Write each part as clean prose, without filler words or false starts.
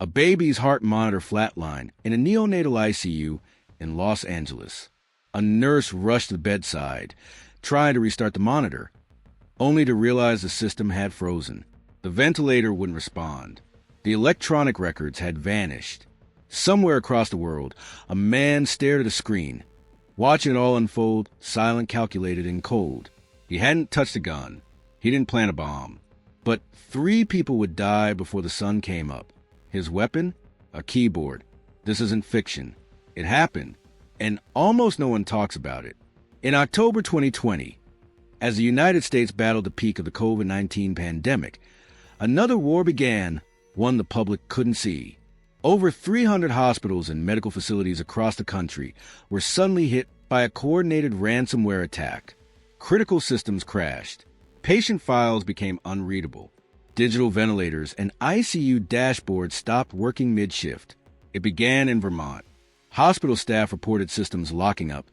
A baby's heart monitor flatlined in a neonatal ICU in Los Angeles. A nurse rushed to the bedside, trying to restart the monitor, only to realize the system had frozen. The ventilator wouldn't respond. The electronic records had vanished. Somewhere across the world, a man stared at a screen, watching it all unfold, silent, calculated, and cold. He hadn't touched a gun. He didn't plant a bomb. But 3 people would die before the sun came up. His weapon? A keyboard. This isn't fiction. It happened, and almost no one talks about it. In October 2020, as the United States battled the peak of the COVID-19 pandemic, another war began, one the public couldn't see. Over 300 hospitals and medical facilities across the country were suddenly hit by a coordinated ransomware attack. Critical systems crashed. Patient files became unreadable. Digital ventilators and ICU dashboards stopped working mid-shift. It began in Vermont. Hospital staff reported systems locking up,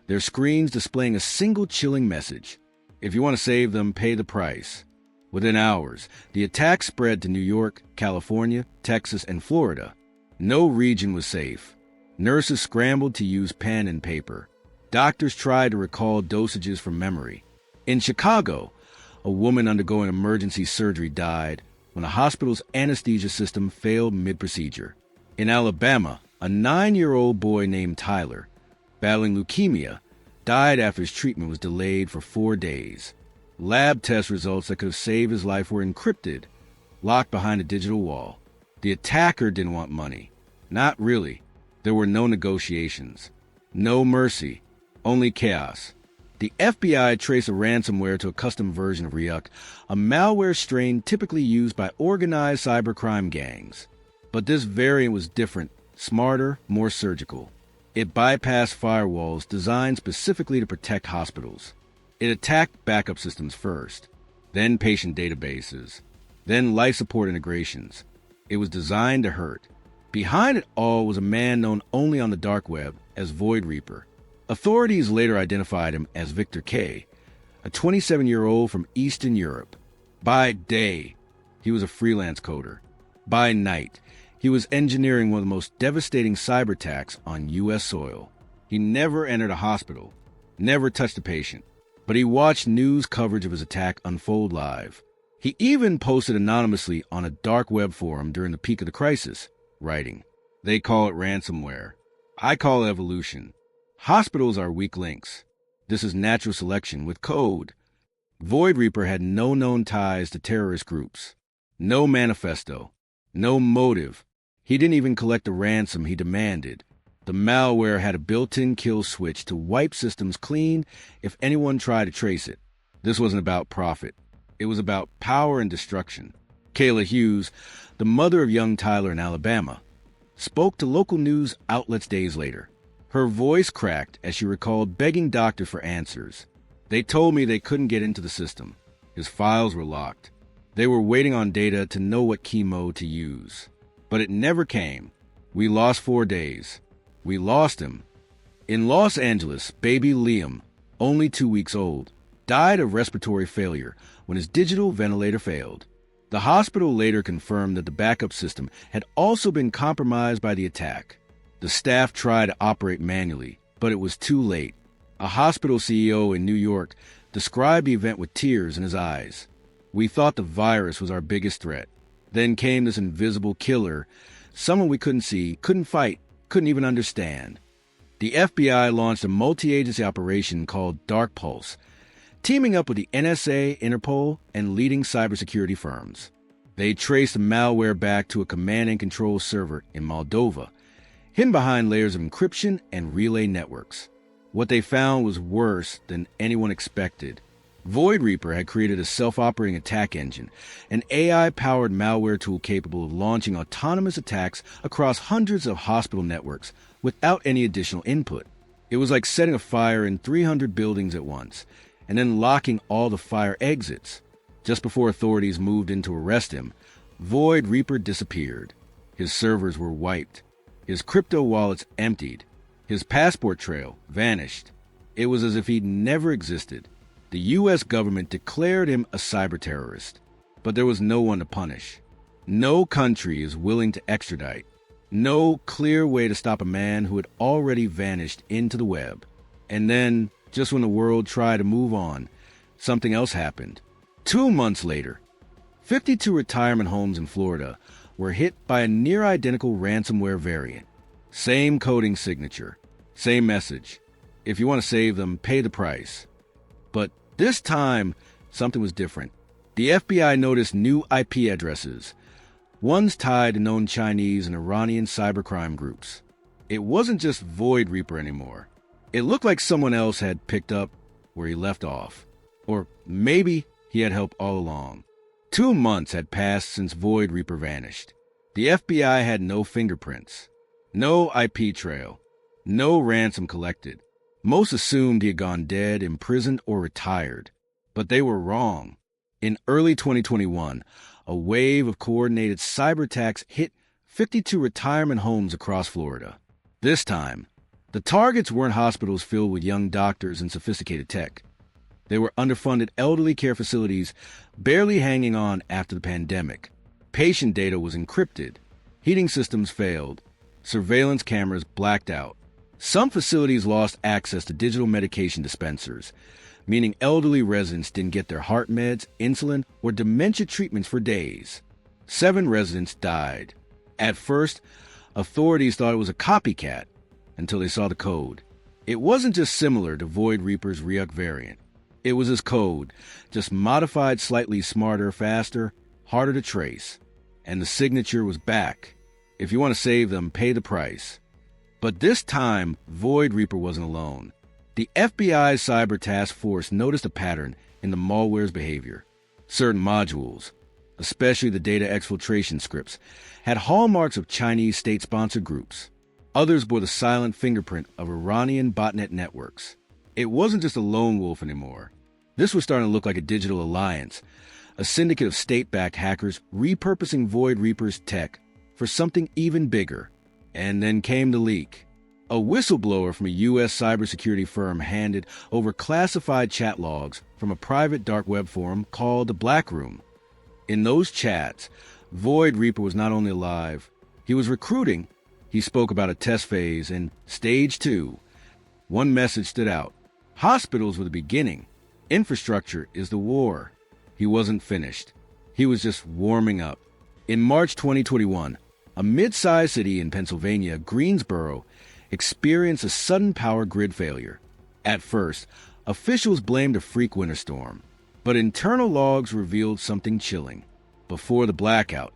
their screens displaying a single chilling message. If you want to save them, pay the price. Within hours, the attack spread to New York, California, Texas, and Florida. No region was safe. Nurses scrambled to use pen and paper. Doctors tried to recall dosages from memory. In Chicago, a woman undergoing emergency surgery died when a hospital's anesthesia system failed mid-procedure. In Alabama, a 9-year-old boy named Tyler, battling leukemia, died after his treatment was delayed for 4 days. Lab test results that could have saved his life were encrypted, locked behind a digital wall. The attacker didn't want money. Not really. There were no negotiations. No mercy. Only chaos. The FBI traced a ransomware to a custom version of Ryuk, a malware strain typically used by organized cybercrime gangs. But this variant was different, smarter, more surgical. It bypassed firewalls designed specifically to protect hospitals. It attacked backup systems first, then patient databases, then life support integrations. It was designed to hurt. Behind it all was a man known only on the dark web as Void Reaper. Authorities later identified him as Victor K., a 27-year-old from Eastern Europe. By day, he was a freelance coder. By night, he was engineering one of the most devastating cyber attacks on U.S. soil. He never entered a hospital, never touched a patient, but he watched news coverage of his attack unfold live. He even posted anonymously on a dark web forum during the peak of the crisis, writing, "They call it ransomware. I call it evolution. Hospitals are weak links. This is natural selection with code." Void Reaper had no known ties to terrorist groups, no manifesto, no motive. He didn't even collect the ransom he demanded. The malware had a built-in kill switch to wipe systems clean if anyone tried to trace it. This wasn't about profit. It was about power and destruction. Kayla Hughes, the mother of young Tyler in Alabama, spoke to local news outlets days later. Her voice cracked as she recalled begging doctors for answers. "They told me they couldn't get into the system. His files were locked. They were waiting on data to know what chemo to use. But it never came. We lost 4 days. We lost him." In Los Angeles, baby Liam, only 2 weeks old, died of respiratory failure when his digital ventilator failed. The hospital later confirmed that the backup system had also been compromised by the attack. The staff tried to operate manually, but it was too late. A hospital CEO in New York described the event with tears in his eyes. "We thought the virus was our biggest threat. Then came this invisible killer, someone we couldn't see, couldn't fight, couldn't even understand." The FBI launched a multi-agency operation called Dark Pulse, teaming up with the NSA, Interpol, and leading cybersecurity firms. They traced the malware back to a command and control server in Moldova, hidden behind layers of encryption and relay networks. What they found was worse than anyone expected. Void Reaper had created a self-operating attack engine, an AI-powered malware tool capable of launching autonomous attacks across hundreds of hospital networks without any additional input. It was like setting a fire in 300 buildings at once, and then locking all the fire exits. Just before authorities moved in to arrest him, Void Reaper disappeared. His servers were wiped. His crypto wallets emptied. His passport trail vanished. It was as if he'd never existed. The U.S. government declared him a cyber terrorist, but there was no one to punish. No country is willing to extradite. No clear way to stop a man who had already vanished into the web. And then, just when the world tried to move on, something else happened. 2 months later, 52 retirement homes in Florida were hit by a near-identical ransomware variant. Same coding signature, same message. If you want to save them, pay the price. But this time, something was different. The FBI noticed new IP addresses, ones tied to known Chinese and Iranian cybercrime groups. It wasn't just Void Reaper anymore. It looked like someone else had picked up where he left off. Or maybe he had help all along. 2 months had passed since Void Reaper vanished. The FBI had no fingerprints, no IP trail, no ransom collected. Most assumed he had gone dead, imprisoned, or retired. But they were wrong. In early 2021, a wave of coordinated cyber attacks hit 52 retirement homes across Florida. This time, the targets weren't hospitals filled with young doctors and sophisticated tech. They were underfunded elderly care facilities barely hanging on after the pandemic. Patient data was encrypted. Heating systems failed. Surveillance cameras blacked out. Some facilities lost access to digital medication dispensers, meaning elderly residents didn't get their heart meds, insulin, or dementia treatments for days. 7 residents died. At first, authorities thought it was a copycat until they saw the code. It wasn't just similar to Void Reaper's Ryuk variant. It was his code, just modified slightly smarter, faster, harder to trace. And the signature was back. If you want to save them, pay the price. But this time, Void Reaper wasn't alone. The FBI's Cyber Task Force noticed a pattern in the malware's behavior. Certain modules, especially the data exfiltration scripts, had hallmarks of Chinese state-sponsored groups. Others bore the silent fingerprint of Iranian botnet networks. It wasn't just a lone wolf anymore. This was starting to look like a digital alliance, a syndicate of state-backed hackers repurposing Void Reaper's tech for something even bigger. And then came the leak. A whistleblower from a U.S. cybersecurity firm handed over classified chat logs from a private dark web forum called the Black Room. In those chats, Void Reaper was not only alive, he was recruiting. He spoke about a test phase in Stage 2. One message stood out. Hospitals were the beginning. Infrastructure is the war. He wasn't finished. He was just warming up. In March 2021, a mid-sized city in Pennsylvania, Greensboro, experienced a sudden power grid failure. At first, officials blamed a freak winter storm, but internal logs revealed something chilling. Before the blackout,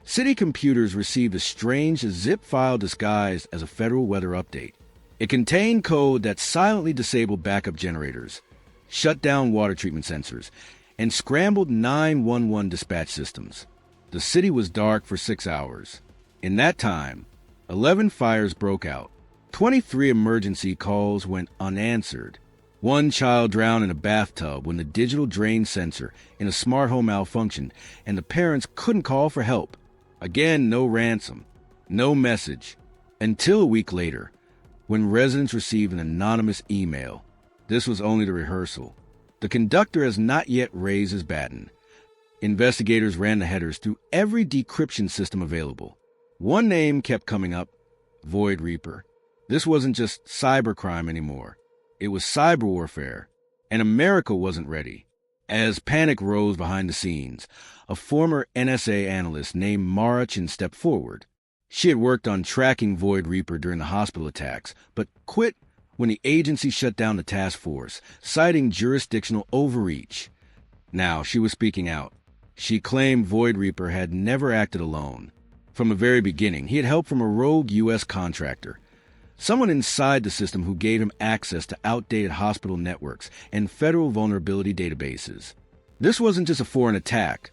city computers received a strange zip file disguised as a federal weather update. It contained code that silently disabled backup generators, shut down water treatment sensors, and scrambled 911 dispatch systems. The city was dark for 6 hours. In that time, 11 fires broke out. 23 emergency calls went unanswered. One child drowned in a bathtub when the digital drain sensor in a smart home malfunctioned and the parents couldn't call for help. Again, no ransom, no message. Until a week later, when residents received an anonymous email. This was only the rehearsal. The conductor has not yet raised his baton. Investigators ran the headers through every decryption system available. One name kept coming up, Void Reaper. This wasn't just cybercrime anymore. It was cyber warfare, and America wasn't ready. As panic rose behind the scenes, a former NSA analyst named Mara Chin stepped forward. She had worked on tracking Void Reaper during the hospital attacks, but quit when the agency shut down the task force, citing jurisdictional overreach. Now she was speaking out. She claimed Void Reaper had never acted alone. From the very beginning, he had help from a rogue U.S. contractor, someone inside the system who gave him access to outdated hospital networks and federal vulnerability databases. This wasn't just a foreign attack,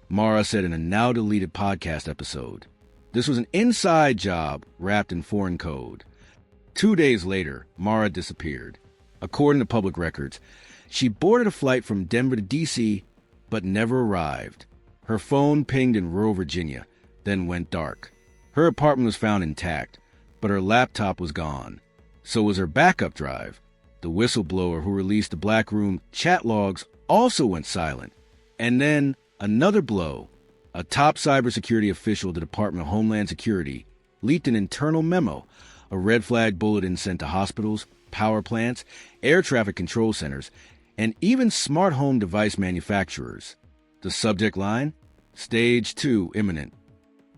Mara said in a now-deleted podcast episode. This was an inside job wrapped in foreign code. 2 days later, Mara disappeared. According to public records, she boarded a flight from Denver to D.C., but never arrived. Her phone pinged in rural Virginia, then went dark. Her apartment was found intact, but her laptop was gone. So was her backup drive. The whistleblower who released the Black Room chat logs also went silent. And then another blow. A top cybersecurity official at the Department of Homeland Security leaked an internal memo, a red flag bulletin sent to hospitals, power plants, air traffic control centers, and even smart home device manufacturers. The subject line? Stage 2 imminent.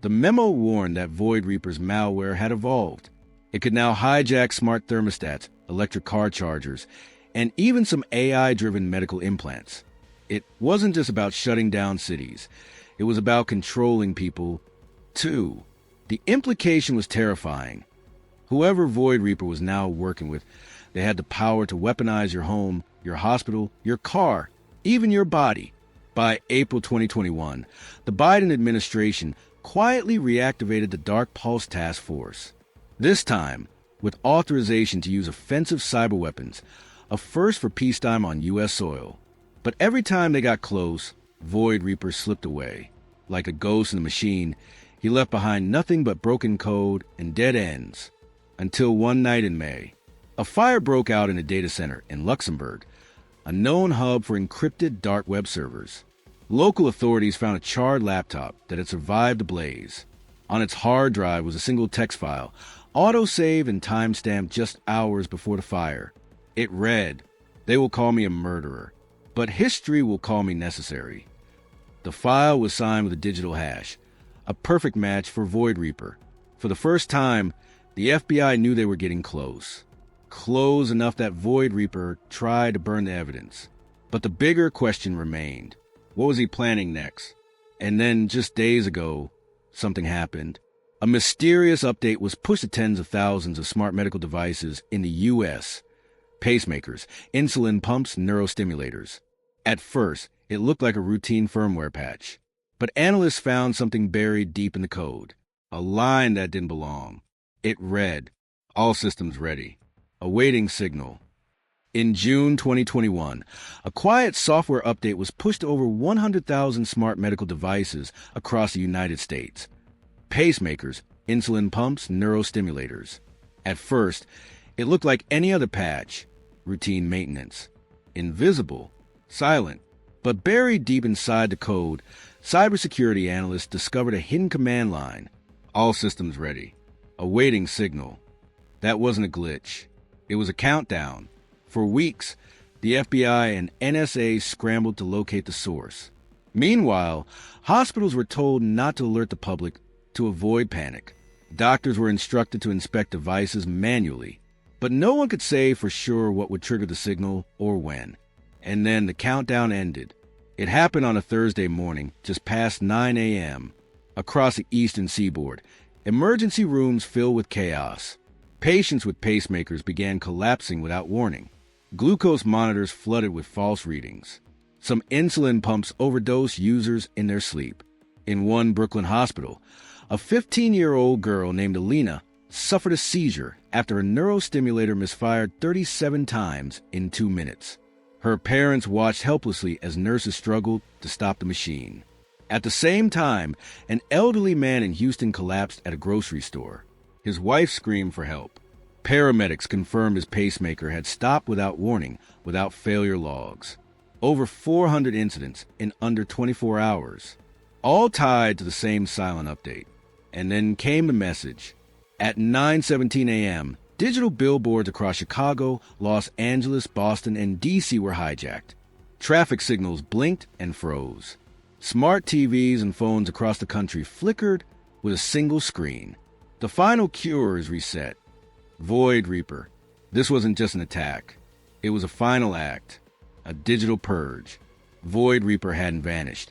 The memo warned that Void Reaper's malware had evolved. It could now hijack smart thermostats, electric car chargers, and even some AI-driven medical implants. It wasn't just about shutting down cities. It was about controlling people, too. The implication was terrifying. Whoever Void Reaper was now working with, they had the power to weaponize your home, your hospital, your car, even your body. By April 2021, the Biden administration quietly reactivated the Dark Pulse Task Force. This time, with authorization to use offensive cyber weapons, a first for peacetime on U.S. soil. But every time they got close, Void Reaper slipped away. Like a ghost in the machine, he left behind nothing but broken code and dead ends. Until one night in May, a fire broke out in a data center in Luxembourg, a known hub for encrypted dark web servers. Local authorities found a charred laptop that had survived the blaze. On its hard drive was a single text file, auto-saved and time-stamped just hours before the fire. It read, "They will call me a murderer, but history will call me necessary." The file was signed with a digital hash, a perfect match for Void Reaper. For the first time, the FBI knew they were getting close. Close enough that Void Reaper tried to burn the evidence. But the bigger question remained. What was he planning next? And then, just days ago, something happened. A mysterious update was pushed to tens of thousands of smart medical devices in the U.S. Pacemakers, insulin pumps, neurostimulators. At first, it looked like a routine firmware patch. But analysts found something buried deep in the code. A line that didn't belong. It read, "All systems ready. Awaiting signal." In June 2021, a quiet software update was pushed to over 100,000 smart medical devices across the United States. Pacemakers, insulin pumps, neurostimulators. At first, it looked like any other patch, routine maintenance. Invisible, silent, but buried deep inside the code, cybersecurity analysts discovered a hidden command line. "All systems ready. Awaiting signal." That wasn't a glitch. It was a countdown. For weeks, the FBI and NSA scrambled to locate the source. Meanwhile, hospitals were told not to alert the public to avoid panic. Doctors were instructed to inspect devices manually, but no one could say for sure what would trigger the signal or when. And then the countdown ended. It happened on a Thursday morning, just past 9 a.m. Across the eastern seaboard, emergency rooms filled with chaos. Patients with pacemakers began collapsing without warning. Glucose monitors flooded with false readings. Some insulin pumps overdosed users in their sleep. In one Brooklyn hospital, a 15-year-old girl named Alina suffered a seizure after a neurostimulator misfired 37 times in 2 minutes. Her parents watched helplessly as nurses struggled to stop the machine. At the same time, an elderly man in Houston collapsed at a grocery store. His wife screamed for help. Paramedics confirmed his pacemaker had stopped without warning, without failure logs. Over 400 incidents in under 24 hours, all tied to the same silent update. And then came the message. At 9:17 a.m., digital billboards across Chicago, Los Angeles, Boston, and D.C. were hijacked. Traffic signals blinked and froze. Smart TVs and phones across the country flickered with a single screen. The final cure is reset. Void Reaper. This wasn't just an attack. It was a final act. A digital purge. Void Reaper hadn't vanished.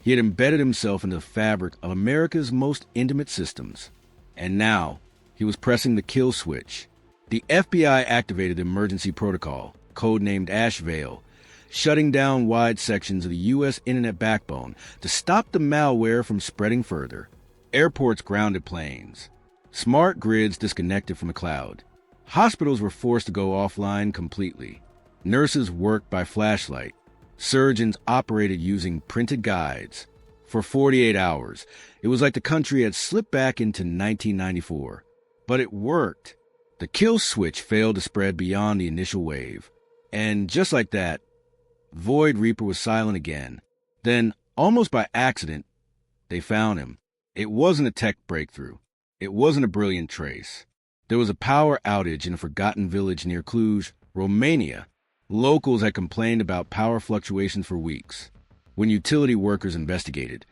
He had embedded himself into the fabric of America's most intimate systems. And now, he was pressing the kill switch. The FBI activated the emergency protocol, codenamed Ashevale, shutting down wide sections of the U.S. internet backbone to stop the malware from spreading further. Airports grounded planes. Smart grids disconnected from the cloud. Hospitals were forced to go offline completely. Nurses worked by flashlight. Surgeons operated using printed guides. For 48 hours, it was like the country had slipped back into 1994. But it worked. The kill switch failed to spread beyond the initial wave. And just like that, Void Reaper was silent again. Then, almost by accident, They found him. It wasn't a tech breakthrough. It wasn't a brilliant trace. There was a power outage in a forgotten village near Cluj, Romania. Locals had complained about power fluctuations for weeks. When utility workers investigated,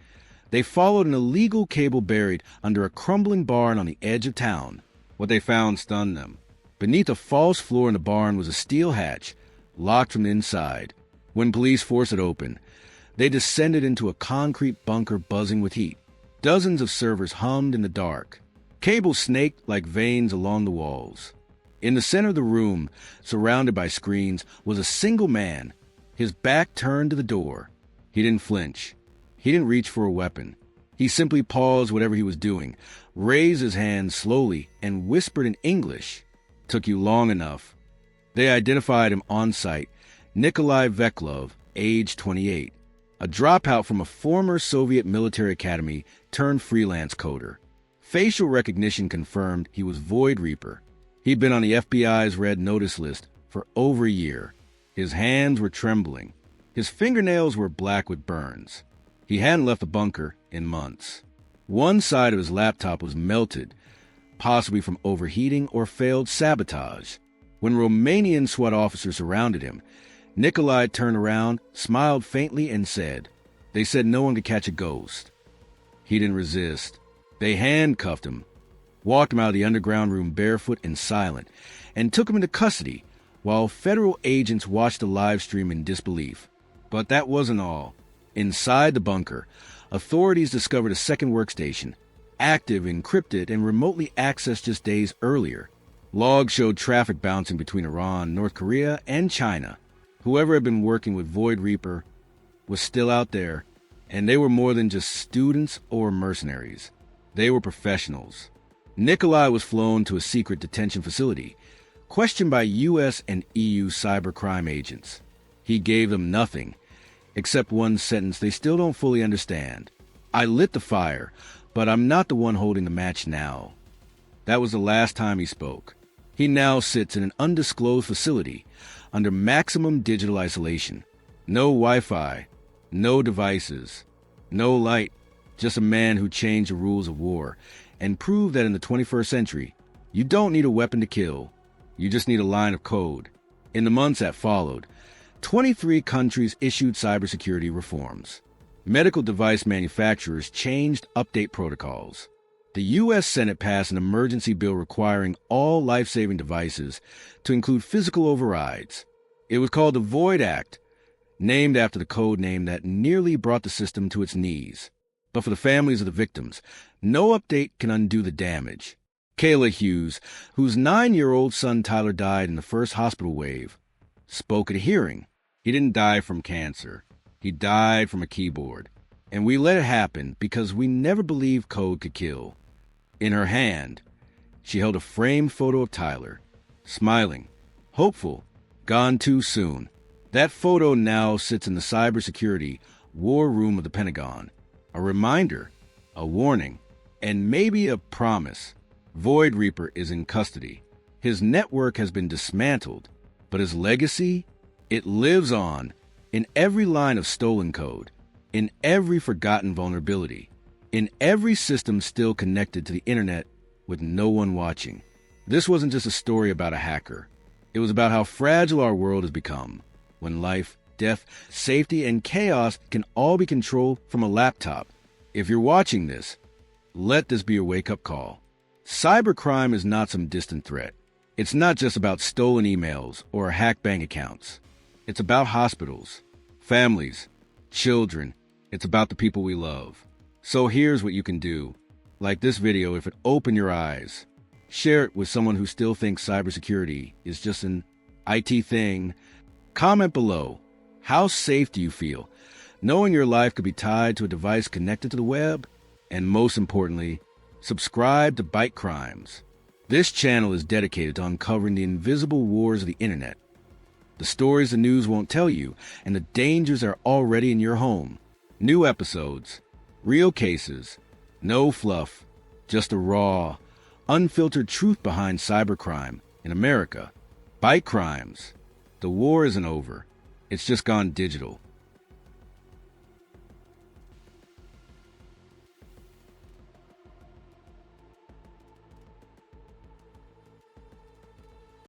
they followed an illegal cable buried under a crumbling barn on the edge of town. What they found stunned them. Beneath a false floor in the barn was a steel hatch, locked from the inside. When police forced it open, they descended into a concrete bunker buzzing with heat. Dozens of servers hummed in the dark. Cables snaked like veins along the walls. In the center of the room, surrounded by screens, was a single man, his back turned to the door. He didn't flinch. He didn't reach for a weapon. He simply paused whatever he was doing, raised his hand slowly, and whispered in English, "Took you long enough." They identified him on site, Nikolai Veklov, age 28, a dropout from a former Soviet military academy turned freelance coder. Facial recognition confirmed he was Void Reaper. He'd been on the FBI's red notice list for over a year. His hands were trembling. His fingernails were black with burns. He hadn't left the bunker in months. One side of his laptop was melted, possibly from overheating or failed sabotage. When Romanian SWAT officers surrounded him, Nikolai turned around, smiled faintly, and said, "They said no one could catch a ghost." He didn't resist. They handcuffed him, walked him out of the underground room barefoot and silent, and took him into custody while federal agents watched the live stream in disbelief. But that wasn't all. Inside the bunker, authorities discovered a second workstation, active, encrypted, and remotely accessed just days earlier. Logs showed traffic bouncing between Iran, North Korea, and China. Whoever had been working with Void Reaper was still out there, and they were more than just students or mercenaries. They were professionals. Nikolai was flown to a secret detention facility, questioned by U.S. and EU cybercrime agents. He gave them nothing, except one sentence they still don't fully understand. "I lit the fire, but I'm not the one holding the match now." That was the last time he spoke. He now sits in an undisclosed facility under maximum digital isolation. No Wi-Fi, no devices, no light, just a man who changed the rules of war and proved that in the 21st century, you don't need a weapon to kill. You just need a line of code. In the months that followed, 23 countries issued cybersecurity reforms. Medical device manufacturers changed update protocols. The U.S. Senate passed an emergency bill requiring all life-saving devices to include physical overrides. It was called the Void Act, named after the code name that nearly brought the system to its knees. But for the families of the victims, no update can undo the damage. Kayla Hughes, whose 9-year-old son Tyler died in the first hospital wave, spoke at a hearing. He didn't die from cancer. He died from a keyboard. And we let it happen because we never believed code could kill. In her hand, she held a framed photo of Tyler, smiling, hopeful, gone too soon. That photo now sits in the cybersecurity war room of the Pentagon. A reminder, a warning, and maybe a promise. Void Reaper is in custody. His network has been dismantled, but his legacy, it lives on in every line of stolen code, in every forgotten vulnerability, in every system still connected to the internet with no one watching. This wasn't just a story about a hacker. It was about how fragile our world has become when life, death, safety, and chaos can all be controlled from a laptop. If you're watching this, let this be your wake-up call. Cybercrime is not some distant threat. It's not just about stolen emails or hacked bank accounts. It's about hospitals, families, children. It's about the people we love. So here's what you can do. Like this video if it opened your eyes. Share it with someone who still thinks cybersecurity is just an IT thing. Comment below. How safe do you feel, knowing your life could be tied to a device connected to the web? And most importantly, subscribe to BYTE CRIMES. This channel is dedicated to uncovering the invisible wars of the internet. The stories the news won't tell you, and the dangers are already in your home. New episodes, real cases, no fluff, just the raw, unfiltered truth behind cybercrime in America. BYTE CRIMES. The war isn't over. It's just gone digital.